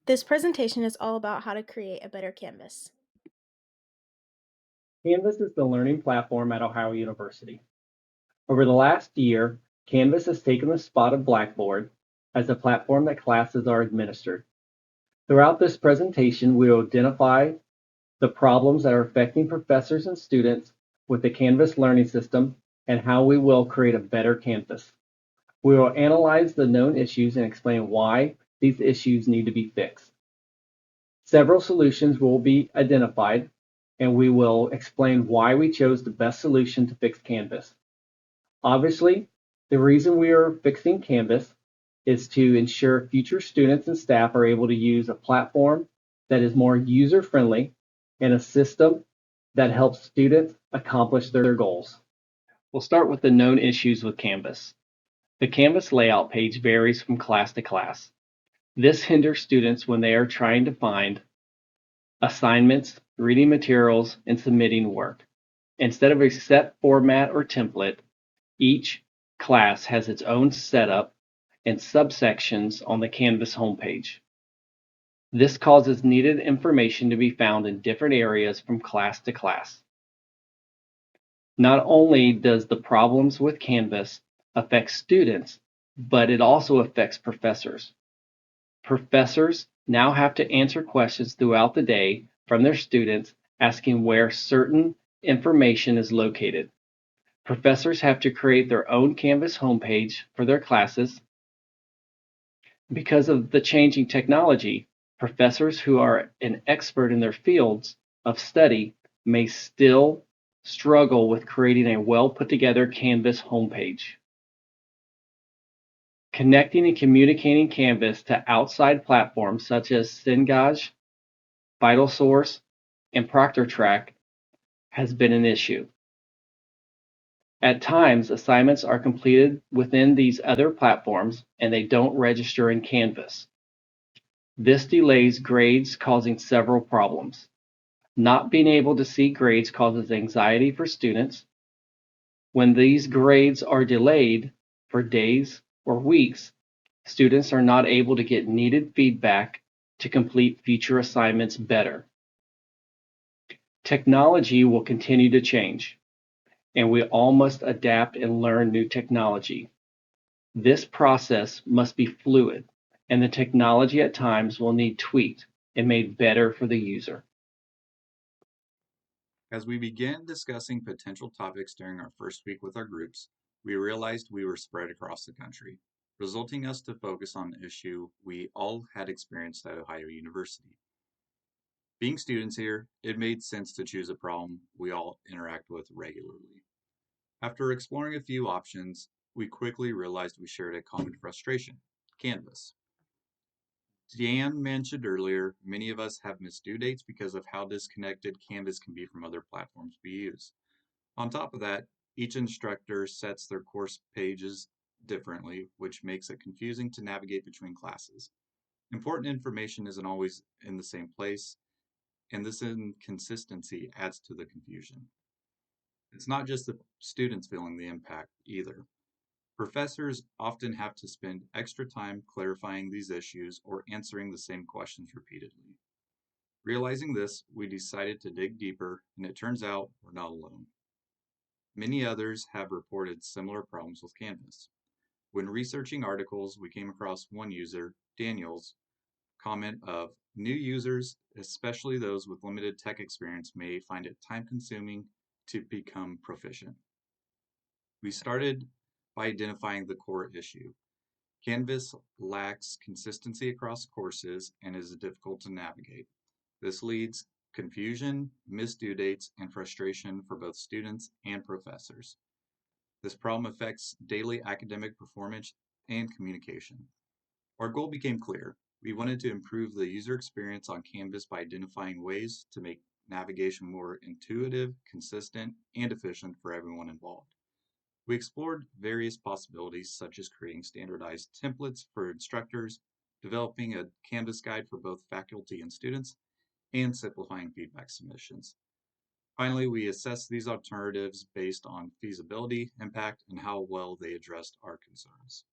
This presentation is all about how to create a better Canvas. Canvas is the learning platform at Ohio University. Over the last year, Canvas has taken the spot of Blackboard as the platform that classes are administered. Throughout this presentation, we will identify the problems that are affecting professors and students with the Canvas learning system and how we will create a better Canvas. We will analyze the known issues and explain why these issues need to be fixed. Several solutions will be identified, and we will explain why we chose the best solution to fix Canvas. Obviously, the reason we are fixing Canvas is to ensure future students and staff are able to use a platform that is more user-friendly and a system that helps students accomplish their goals. We'll start with the known issues with Canvas. The Canvas layout page varies from class to class. This hinders students when they are trying to find assignments, reading materials, and submitting work. Instead of a set format or template, each class has its own setup and subsections on the Canvas homepage. This causes needed information to be found in different areas from class to class. Not only does the problems with Canvas affect students, but it also affects professors. Professors now have to answer questions throughout the day from their students asking where certain information is located. Professors have to create their own Canvas homepage for their classes. Because of the changing technology, professors who are an expert in their fields of study may still struggle with creating a well put together Canvas homepage. Connecting and communicating Canvas to outside platforms such as Cengage, VitalSource, and ProctorTrack has been an issue. At times, assignments are completed within these other platforms and they don't register in Canvas. This delays grades, causing several problems. Not being able to see grades causes anxiety for students. When these grades are delayed for days or weeks, students are not able to get needed feedback to complete future assignments better. Technology will continue to change, and we all must adapt and learn new technology. This process must be fluid, and the technology at times will need tweaked and made better for the user. As we began discussing potential topics during our first week with our groups, we realized we were spread across the country, resulting us to focus on the issue we all had experienced at Ohio University. Being students here, it made sense to choose a problem we all interact with regularly. After exploring a few options, we quickly realized we shared a common frustration: Canvas. Dan mentioned earlier, many of us have missed due dates because of how disconnected Canvas can be from other platforms we use. On top of that, each instructor sets their course pages differently, which makes it confusing to navigate between classes. Important information isn't always in the same place, and this inconsistency adds to the confusion. It's not just the students feeling the impact either. Professors often have to spend extra time clarifying these issues or answering the same questions repeatedly. Realizing this, we decided to dig deeper, and it turns out we're not alone. Many others have reported similar problems with Canvas. When researching articles, we came across one user, Daniel's, comment of new users, especially those with limited tech experience, may find it time consuming to become proficient. We started by identifying the core issue. Canvas lacks consistency across courses and is difficult to navigate. This leads confusion, missed due dates, and frustration for both students and professors. This problem affects daily academic performance and communication. Our goal became clear. We wanted to improve the user experience on Canvas by identifying ways to make navigation more intuitive, consistent, and efficient for everyone involved. We explored various possibilities such as creating standardized templates for instructors, developing a Canvas guide for both faculty and students, and simplifying feedback submissions. Finally, we assessed these alternatives based on feasibility, impact, and how well they addressed our concerns.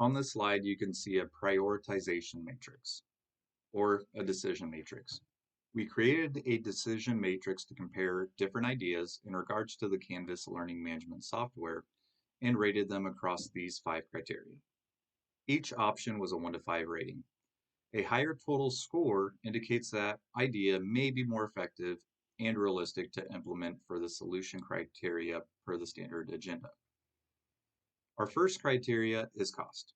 On this slide, you can see a prioritization matrix or a decision matrix. We created a decision matrix to compare different ideas in regards to the Canvas learning management software and rated them across these 5 criteria. Each option was a 1 to 5 rating. A higher total score indicates that idea may be more effective and realistic to implement for the solution criteria per the standard agenda. Our first criteria is cost.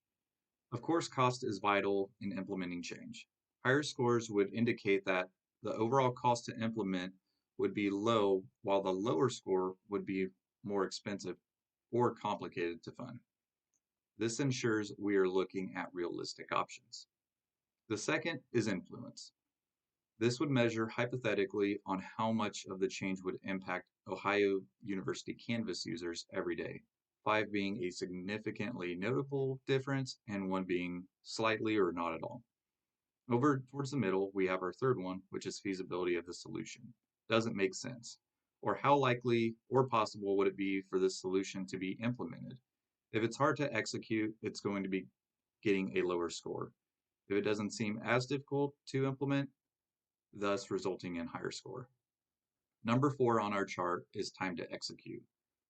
Of course, cost is vital in implementing change. Higher scores would indicate that the overall cost to implement would be low, while the lower score would be more expensive or complicated to fund. This ensures we are looking at realistic options. The second is influence. This would measure hypothetically on how much of the change would impact Ohio University Canvas users every day, 5 being a significantly notable difference and 1 being slightly or not at all. Over towards the middle, we have our third one, which is feasibility of the solution. Does it make sense? Or how likely or possible would it be for this solution to be implemented? If it's hard to execute, it's going to be getting a lower score. If it doesn't seem as difficult to implement, thus resulting in higher score. Number 4 on our chart is time to execute.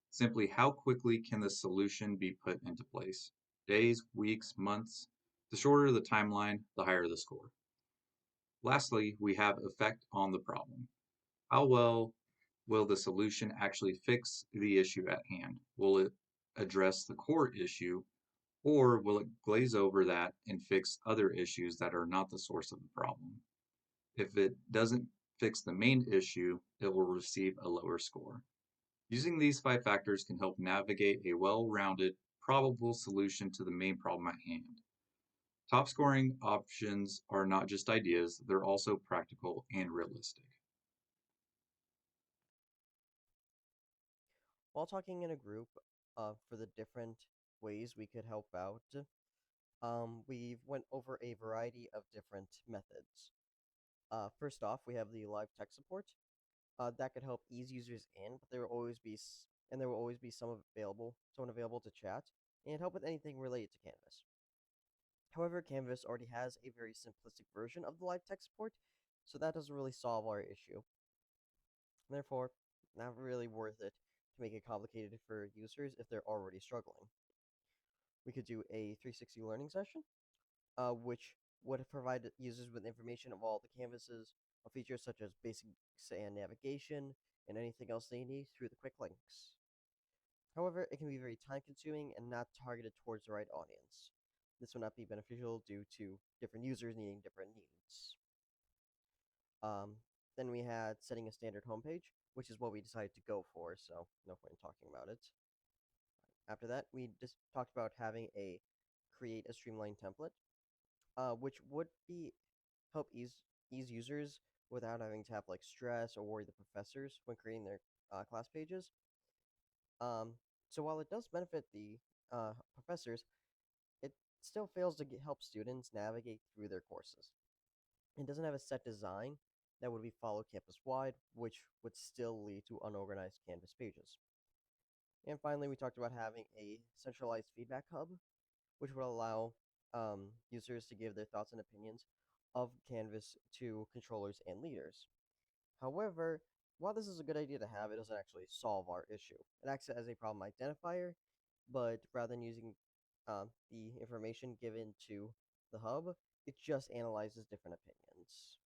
Simply how quickly can the solution be put into place? Days, weeks, months? The shorter the timeline, the higher the score. Lastly, we have effect on the problem. How well will the solution actually fix the issue at hand? Will it address the core issue, or will it glaze over that and fix other issues that are not the source of the problem? If it doesn't fix the main issue, it will receive a lower score. Using these 5 factors can help navigate a well-rounded, probable solution to the main problem at hand. Top scoring options are not just ideas, they're also practical and realistic. While talking in a group for the different ways we could help out, we went over a variety of different methods. First off, we have the live tech support. That could help ease users in, but there will always be someone available to chat and help with anything related to Canvas. However, Canvas already has a very simplistic version of the live tech support, so that doesn't really solve our issue. Therefore, not really worth it to make it complicated for users if they're already struggling. We could do a 360 learning session, which would provide users with information of all the Canvases, features such as basics and navigation, and anything else they need through the quick links. However, it can be very time consuming and not targeted towards the right audience. This will not be beneficial due to different users needing different needs. Then we had setting a standard homepage, which is what we decided to go for, so no point in talking about it. After that, we just talked about having a create a streamlined template, which would help ease users without having to have like stress or worry the professors when creating their class pages. So while it does benefit the professors, it still fails to help students navigate through their courses. It doesn't have a set design that would be followed campus-wide, which would still lead to unorganized Canvas pages. And finally, we talked about having a centralized feedback hub, which would allow users to give their thoughts and opinions of Canvas to controllers and leaders. However, while this is a good idea to have, it doesn't actually solve our issue. It acts as a problem identifier, but rather than using the information given to the hub, it just analyzes different opinions.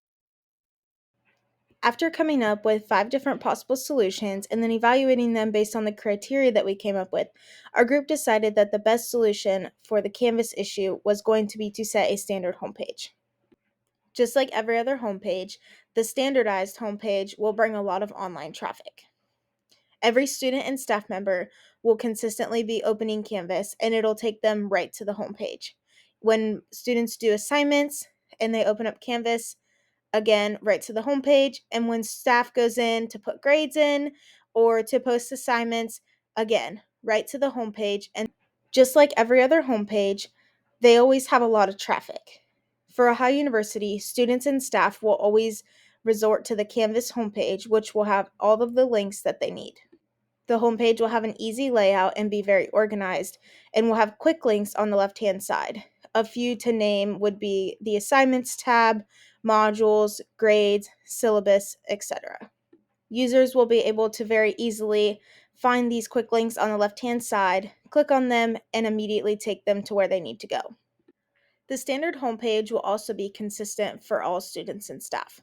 After coming up with 5 different possible solutions and then evaluating them based on the criteria that we came up with, our group decided that the best solution for the Canvas issue was going to be to set a standard homepage. Just like every other homepage, the standardized homepage will bring a lot of online traffic. Every student and staff member will consistently be opening Canvas and it'll take them right to the homepage. When students do assignments and they open up Canvas, again, right to the homepage. And when staff goes in to put grades in or to post assignments, again, right to the homepage. And just like every other homepage, they always have a lot of traffic. For Ohio University, students and staff will always resort to the Canvas homepage, which will have all of the links that they need. The homepage will have an easy layout and be very organized, and will have quick links on the left-hand side. A few to name would be the Assignments tab, modules, grades, syllabus, etc. Users will be able to very easily find these quick links on the left-hand side, click on them, and immediately take them to where they need to go. The standard homepage will also be consistent for all students and staff.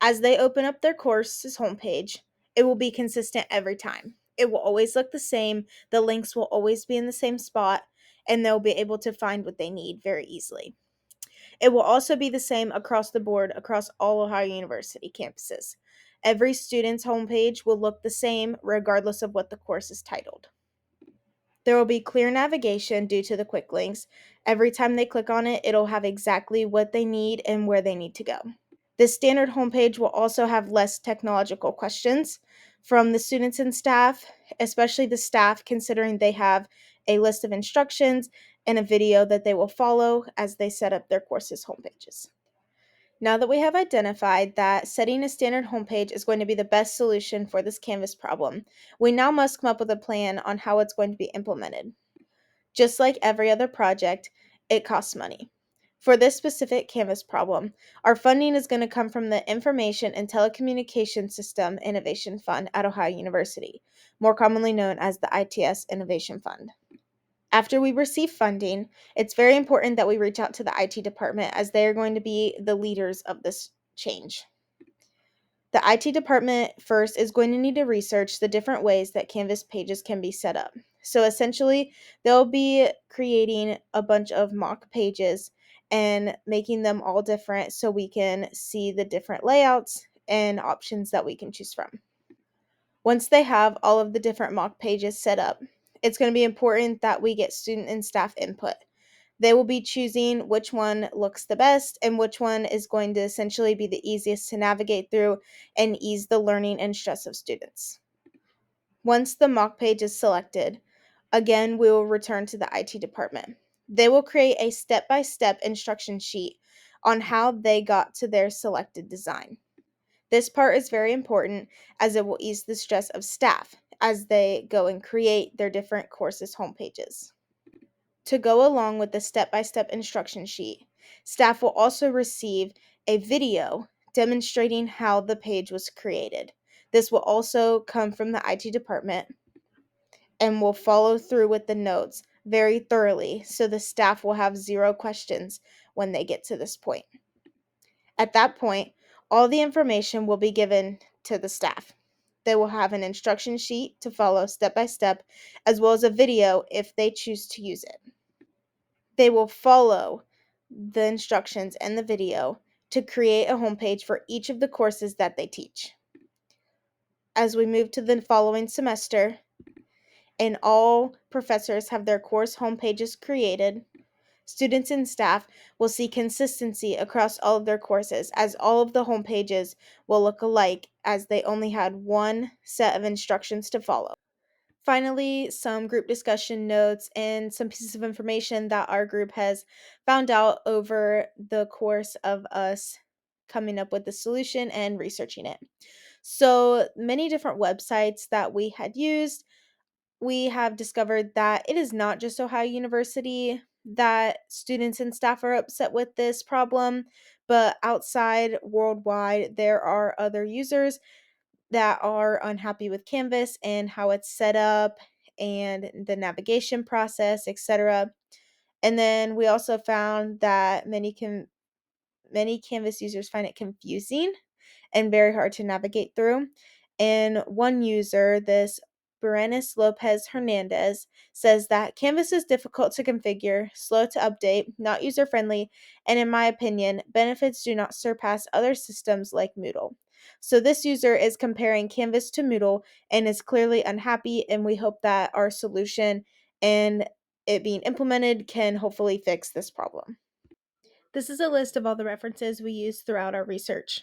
As they open up their course's homepage, it will be consistent every time. It will always look the same, the links will always be in the same spot, and they'll be able to find what they need very easily. It will also be the same across the board across all Ohio University campuses. Every student's homepage will look the same regardless of what the course is titled. There will be clear navigation due to the quick links. Every time they click on it, it'll have exactly what they need and where they need to go. This standard homepage will also have less technological questions from the students and staff, especially the staff, considering they have a list of instructions and a video that they will follow as they set up their courses' homepages. Now that we have identified that setting a standard homepage is going to be the best solution for this Canvas problem, we now must come up with a plan on how it's going to be implemented. Just like every other project, it costs money. For this specific Canvas problem, our funding is going to come from the Information and Telecommunications System Innovation Fund at Ohio University, more commonly known as the ITS Innovation Fund. After we receive funding, it's very important that we reach out to the IT department as they are going to be the leaders of this change. The IT department first is going to need to research the different ways that Canvas pages can be set up. So essentially, they'll be creating a bunch of mock pages and making them all different so we can see the different layouts and options that we can choose from. Once they have all of the different mock pages set up, it's going to be important that we get student and staff input. They will be choosing which one looks the best and which one is going to essentially be the easiest to navigate through and ease the learning and stress of students. Once the mock page is selected, again, we will return to the IT department. They will create a step-by-step instruction sheet on how they got to their selected design. This part is very important as it will ease the stress of staff as they go and create their different courses' homepages. To go along with the step-by-step instruction sheet, staff will also receive a video demonstrating how the page was created. This will also come from the IT department and will follow through with the notes very thoroughly so the staff will have zero questions when they get to this point. At that point, all the information will be given to the staff. They will have an instruction sheet to follow step by step, as well as a video if they choose to use it. They will follow the instructions and the video to create a homepage for each of the courses that they teach. As we move to the following semester, and all professors have their course homepages created, students and staff will see consistency across all of their courses as all of the homepages will look alike as they only had one set of instructions to follow. Finally, some group discussion notes and some pieces of information that our group has found out over the course of us coming up with the solution and researching it. So many different websites that we had used, we have discovered that it is not just Ohio University that students and staff are upset with this problem, but outside worldwide, there are other users that are unhappy with Canvas and how it's set up and the navigation process, etc. And then we also found that many Canvas users find it confusing and very hard to navigate through. And one user, this Berenis Lopez Hernandez, says that Canvas is difficult to configure, slow to update, not user friendly, and in my opinion, benefits do not surpass other systems like Moodle. So this user is comparing Canvas to Moodle and is clearly unhappy, and we hope that our solution and it being implemented can hopefully fix this problem. This is a list of all the references we used throughout our research.